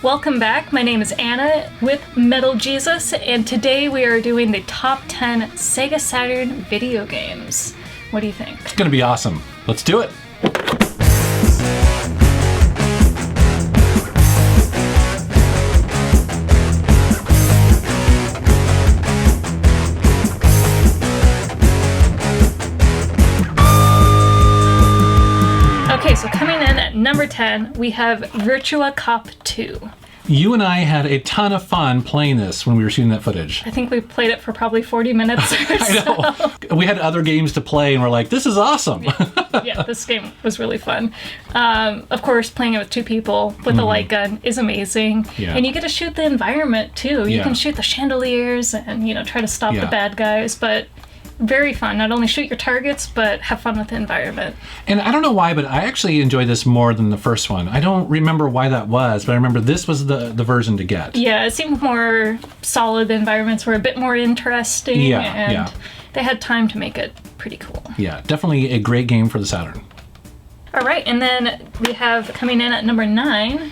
Welcome back. My name is Anna with Metal Jesus, and today we are doing the top 10 Sega Saturn video games. What do you think? It's going to be awesome. Let's do it. Okay, so coming in at number 10, we have Virtua Cop 2. You and I had a ton of fun playing this when we were shooting that footage. I think we played it for probably 40 minutes or so. I know. We had other games to play and we're like, this is awesome. Yeah, this game was really fun. Of course, playing it with two people with a light gun is amazing. Yeah. And you get to shoot the environment too. You Yeah. can shoot the chandeliers and, try to stop the bad guys, but very fun. Not only shoot your targets, but have fun with the environment. And I don't know why, but I actually enjoyed this more than the first one. I don't remember why that was, but I remember this was the version to get. Yeah, it seemed more solid. The environments were a bit more interesting, and they had time to make it pretty cool. Yeah, definitely a great game for the Saturn. All right, and then we have coming in at number 9,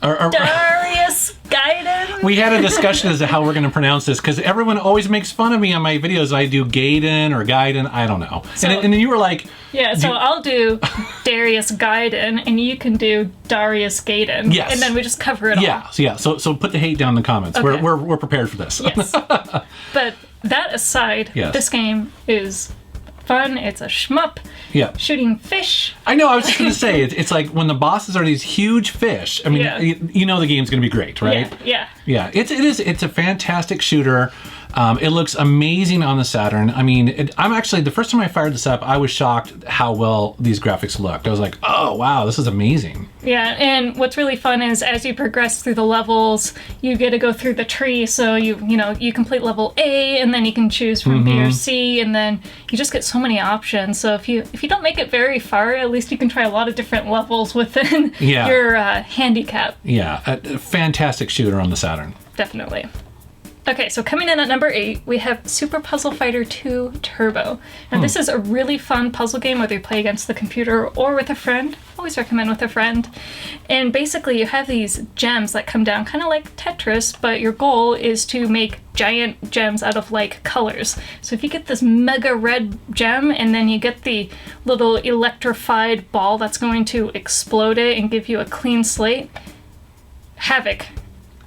Darius Gaiden. We had a discussion as to how we're going to pronounce this because everyone always makes fun of me on my videos. I do Gaiden or Gaiden, I don't know. So, and then you were like... Yeah, so I'll do Darius Gaiden and you can do Darius Gaiden. Yes. And then we just cover it all. Yeah. So put the hate down in the comments. Okay. We're prepared for this. Yes. But that aside, this game is fun. It's a shmup. Yeah. Shooting fish. I know. I was just going to say, it's like when the bosses are these huge fish. I mean, you know the game's going to be great, right? Yeah. Yeah. It's a fantastic shooter. It looks amazing on the Saturn. I mean, I'm actually, the first time I fired this up, I was shocked how well these graphics looked. I was like, oh, wow, this is amazing. Yeah, and what's really fun is as you progress through the levels, you get to go through the tree. So you complete level A, and then you can choose from B or C, and then you just get so many options. So if you don't make it very far, at least you can try a lot of different levels within your handicap. Yeah, a fantastic shooter on the Saturn. Definitely. Okay, so coming in at number 8, we have Super Puzzle Fighter 2 Turbo. Now this is a really fun puzzle game, whether you play against the computer or with a friend. Always recommend with a friend. And basically you have these gems that come down, kind of like Tetris, but your goal is to make giant gems out of like colors. So if you get this mega red gem and then you get the little electrified ball that's going to explode it and give you a clean slate, havoc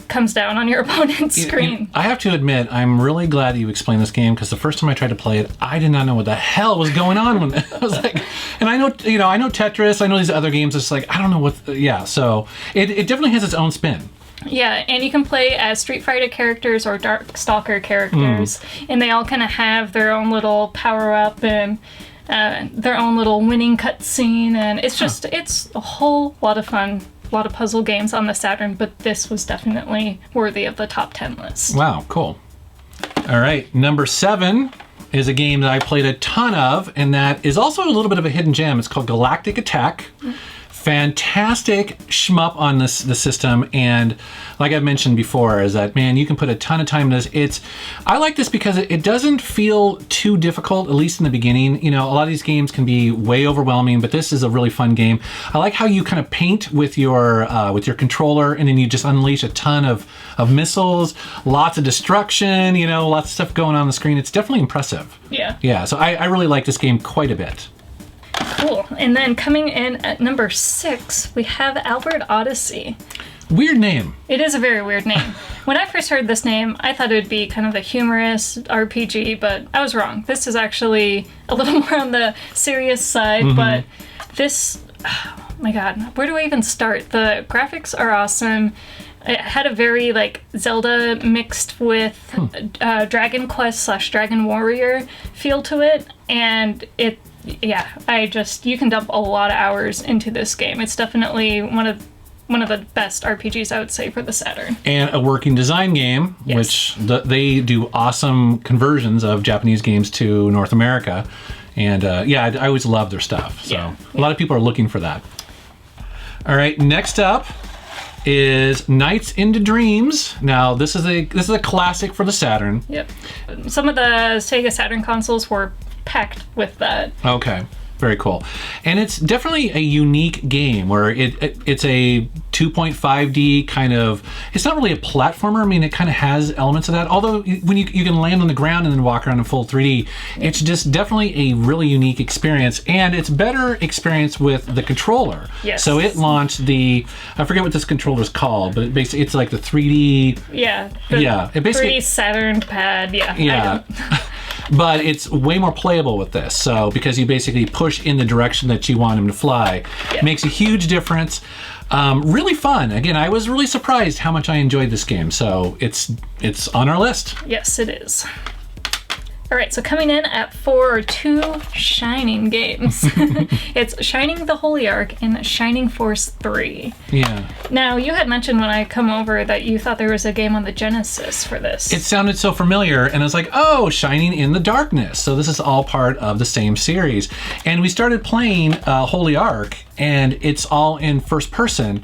comes down on your opponent's screen. I have to admit, I'm really glad you explained this game because the first time I tried to play it, I did not know what the hell was going on. When I was like, and I know Tetris, I know these other games. It's like I don't know what. So it definitely has its own spin. Yeah, and you can play as Street Fighter characters or Darkstalker characters, and they all kind of have their own little power up and their own little winning cutscene, and it's a whole lot of fun. A lot of puzzle games on the Saturn, but this was definitely worthy of the top 10 list. Wow, cool. All right, number 7 is a game that I played a ton of, and that is also a little bit of a hidden gem. It's called Galactic Attack. Fantastic shmup on the system, and like I've mentioned before, is that, man, you can put a ton of time in this. I like this because it doesn't feel too difficult, at least in the beginning. A lot of these games can be way overwhelming, but this is a really fun game. I like how you kind of paint with your controller, and then you just unleash a ton of missiles, lots of destruction, lots of stuff going on the screen. It's definitely impressive. Yeah, so I really like this game quite a bit. Cool. And then coming in at number 6, we have Albert Odyssey. Weird name. It is a very weird name. When I first heard this name, I thought it would be kind of a humorous RPG, but I was wrong. This is actually a little more on the serious side, but this, oh my god, where do I even start? The graphics are awesome. It had a very Zelda mixed with Dragon Quest / Dragon Warrior feel to it, and you can dump a lot of hours into this game. It's definitely one of the best RPGs, I would say, for the Saturn. And a working design game, which they do awesome conversions of Japanese games to North America. And I always love their stuff. So a lot of people are looking for that. All right, next up is Nights into Dreams. Now, this is a classic for the Saturn. Yep. Some of the Sega Saturn consoles were packed with that. Okay. very cool. And it's definitely a unique game where it's a 2.5D kind of, it's not really a platformer. I mean, it kind of has elements of that. Although when you can land on the ground and then walk around in full 3D, it's just definitely a really unique experience. And it's better experience with the controller. Yes. So it launched I forget what this controller is called, but basically it's like the 3D. Yeah. It basically 3D Saturn pad. Yeah. Yeah. But it's way more playable with this. So because you basically push in the direction that you want him to fly, makes a huge difference. Really fun. Again, I was really surprised how much I enjoyed this game. So it's on our list. Yes, it is. All right, so coming in at 4 are 2 Shining games. It's Shining the Holy Ark and Shining Force 3. Yeah. Now, you had mentioned when I come over that you thought there was a game on the Genesis for this. It sounded so familiar, and I was like, oh, Shining in the Darkness. So this is all part of the same series. And we started playing Holy Ark, and it's all in first person.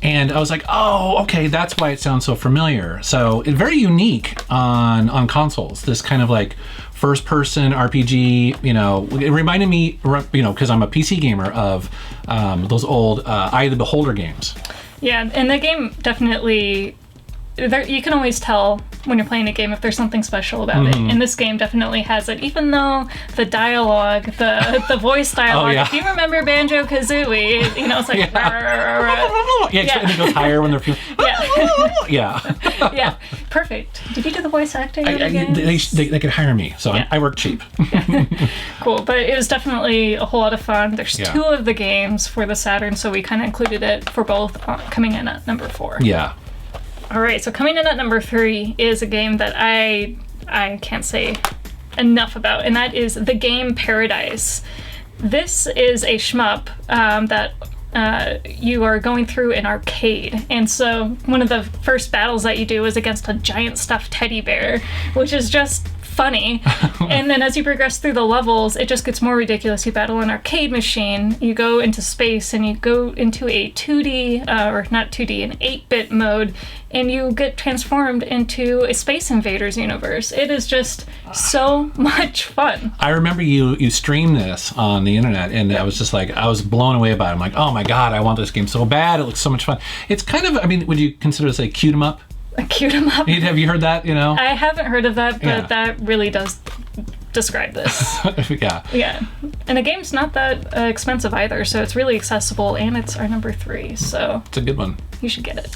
And I was like, oh, okay, that's why it sounds so familiar. So it's very unique on consoles, this kind of like first-person RPG, it reminded me, because I'm a PC gamer, of those old Eye of the Beholder games. Yeah, and the game definitely, you can always tell when you're playing a game if there's something special about it. And this game definitely has it, even though the dialogue, the voice dialogue, if you remember Banjo-Kazooie, it's like... And it goes higher when they're feeling... Yeah, perfect. Did you do the voice acting? They could hire me, so I work cheap. Cool, but it was definitely a whole lot of fun. There's 2 of the games for the Saturn, so we kind of included it for both, coming in at number 4. Yeah. All right, so coming in at number 3 is a game that I can't say enough about, and that is the game Paradise. This is a shmup that you are going through an arcade, and so one of the first battles that you do is against a giant stuffed teddy bear, which is just funny. And then as you progress through the levels, it just gets more ridiculous. You battle an arcade machine, you go into space, and you go into a 2D, or not 2D, an 8-bit mode, and you get transformed into a Space Invaders universe. It is just so much fun. I remember you streamed this on the internet, and I was just like, I was blown away by it. I'm like, oh my god, I want this game so bad. It looks so much fun. It's kind of, would you consider this a cute 'em up? A cute 'em up? Have you heard that, I haven't heard of that, but that really does describe this. Yeah. And the game's not that expensive either, so it's really accessible, and it's our number 3, so... It's a good one. You should get it.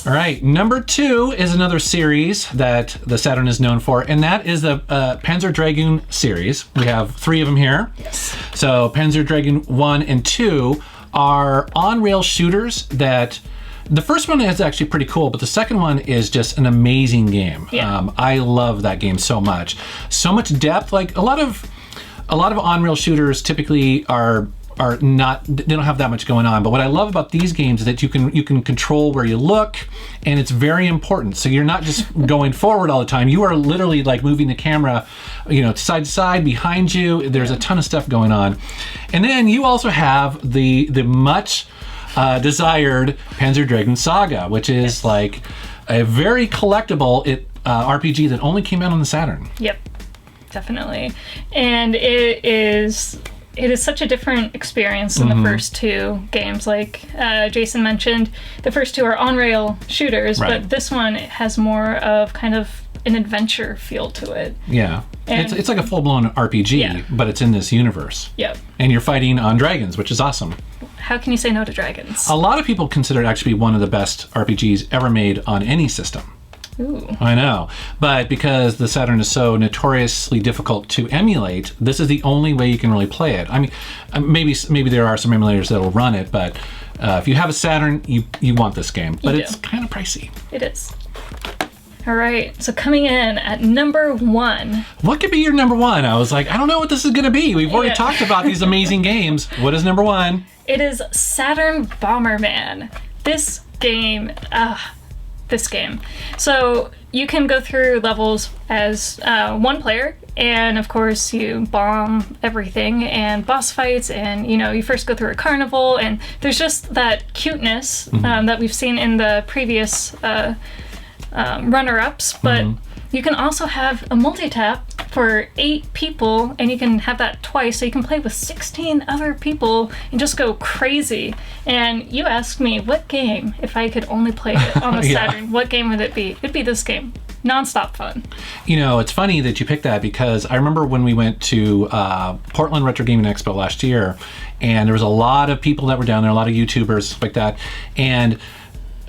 All right, number 2 is another series that the Saturn is known for, and that is the Panzer Dragoon series. We have 3 of them here. Yes. So Panzer Dragoon 1 and 2 are on-rail shooters that... The first one is actually pretty cool, but the second one is just an amazing game. Yeah. I love that game so much. So much depth. Like a lot of on-rail shooters typically are not, they don't have that much going on. But what I love about these games is that you can control where you look, and it's very important. So you're not just going forward all the time. You are literally like moving the camera, side to side, behind you. There's a ton of stuff going on. And then you also have the much desired Panzer Dragoon Saga, which is like a very collectible RPG that only came out on the Saturn. Yep, definitely. And it is such a different experience than the first 2 games. Like Jason mentioned, the first 2 are on-rail shooters, but this one has more of kind of an adventure feel to it. Yeah. And it's like a full-blown RPG, but it's in this universe. Yep. And you're fighting on dragons, which is awesome. How can you say no to dragons? A lot of people consider it actually one of the best RPGs ever made on any system. Ooh. I know. But because the Saturn is so notoriously difficult to emulate, this is the only way you can really play it. Maybe there are some emulators that will run it, but if you have a Saturn, you want this game. But it's kind of pricey. It is. All right, so coming in at number 1. What could be your number 1? I was like, I don't know what this is going to be. We've already talked about these amazing games. What is number 1? It is Saturn Bomberman. This game. So you can go through levels as one player, and of course you bomb everything and boss fights, and you first go through a carnival, and there's just that cuteness that we've seen in the previous runner-ups, but you can also have a multi-tap for 8 people, and you can have that twice, so you can play with 16 other people and just go crazy. And you asked me what game, if I could only play it on the Yeah. Saturn, what game would it be? It'd be this game. Non-stop fun. You know, it's funny that you picked that because I remember when we went to Portland Retro Gaming Expo last year, and there was a lot of people that were down there, a lot of YouTubers, stuff like that, and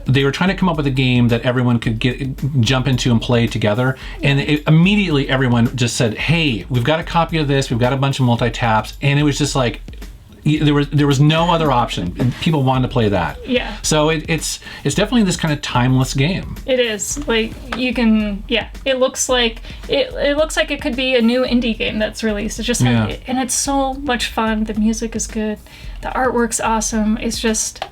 they were trying to come up with a game that everyone could jump into and play together. And immediately everyone just said, hey, we've got a copy of this, we've got a bunch of multi-taps, and it was just like, there was no other option. And people wanted to play that. Yeah. So it's definitely this kind of timeless game. It is. Like, you can, yeah, it looks like it could be a new indie game that's released. It's just, Yeah. and it's so much fun. The music is good. The artwork's awesome. It's just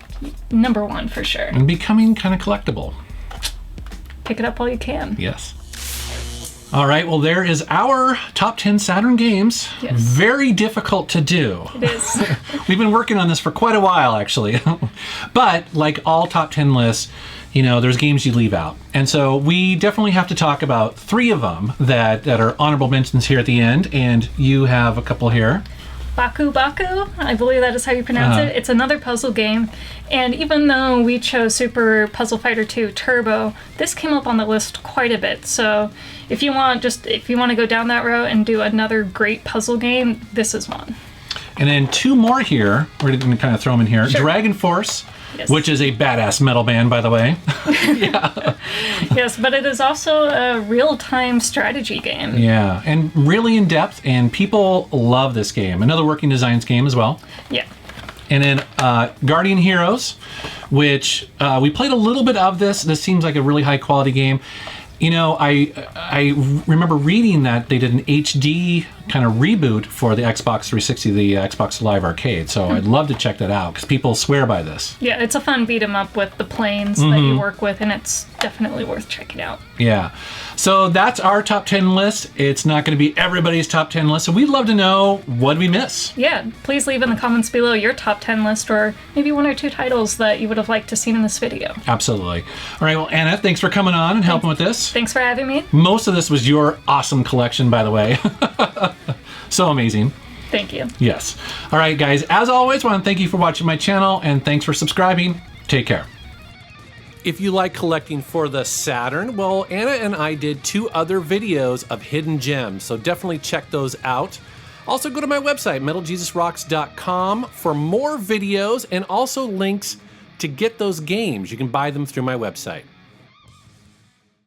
number one for sure. And becoming kind of collectible. Pick it up while you can. Yes. All right, well, there is our top 10 Saturn games. Yes. Very difficult to do. It is. We've been working on this for quite a while, actually. But like all top 10 lists, you know, there's games you leave out. And so we definitely have to talk about 3 of them that are honorable mentions here at the end. And you have a couple here. Baku Baku, I believe that is how you pronounce it. It's another puzzle game, and even though we chose Super Puzzle Fighter 2 Turbo, this came up on the list quite a bit. So if you want to go down that road and do another great puzzle game, this is one. And then 2 more here. We're going to kind of throw them in here. Sure. Dragon Force, Yes. which is a badass metal band, by the way. Yeah. Yes, but it is also a real-time strategy game. Yeah, and really in depth, and people love this game. Another Working Designs game as well. Yeah. And then Guardian Heroes, which we played a little bit of this. This seems like a really high quality game. You know, I remember reading that they did an HD kind of reboot for the Xbox 360, the Xbox Live Arcade. So I'd love to check that out because people swear by this. Yeah, it's a fun beat 'em up with the planes that you work with, and it's definitely worth checking out. Yeah. So that's our top 10 list. It's not going to be everybody's top 10 list. So we'd love to know, what did we miss? Yeah, please leave in the comments below your top 10 list, or maybe 1 or 2 titles that you would have liked to see in this video. Absolutely. All right. Well, Anna, thanks for coming on and helping with this. Thanks for having me. Most of this was your awesome collection, by the way. So amazing. Thank you. Yes. All right, guys. As always, I want to thank you for watching my channel, and thanks for subscribing. Take care. If you like collecting for the Saturn, well, Anna and I did 2 other videos of hidden gems, so definitely check those out. Also, go to my website, MetalJesusRocks.com, for more videos and also links to get those games. You can buy them through my website.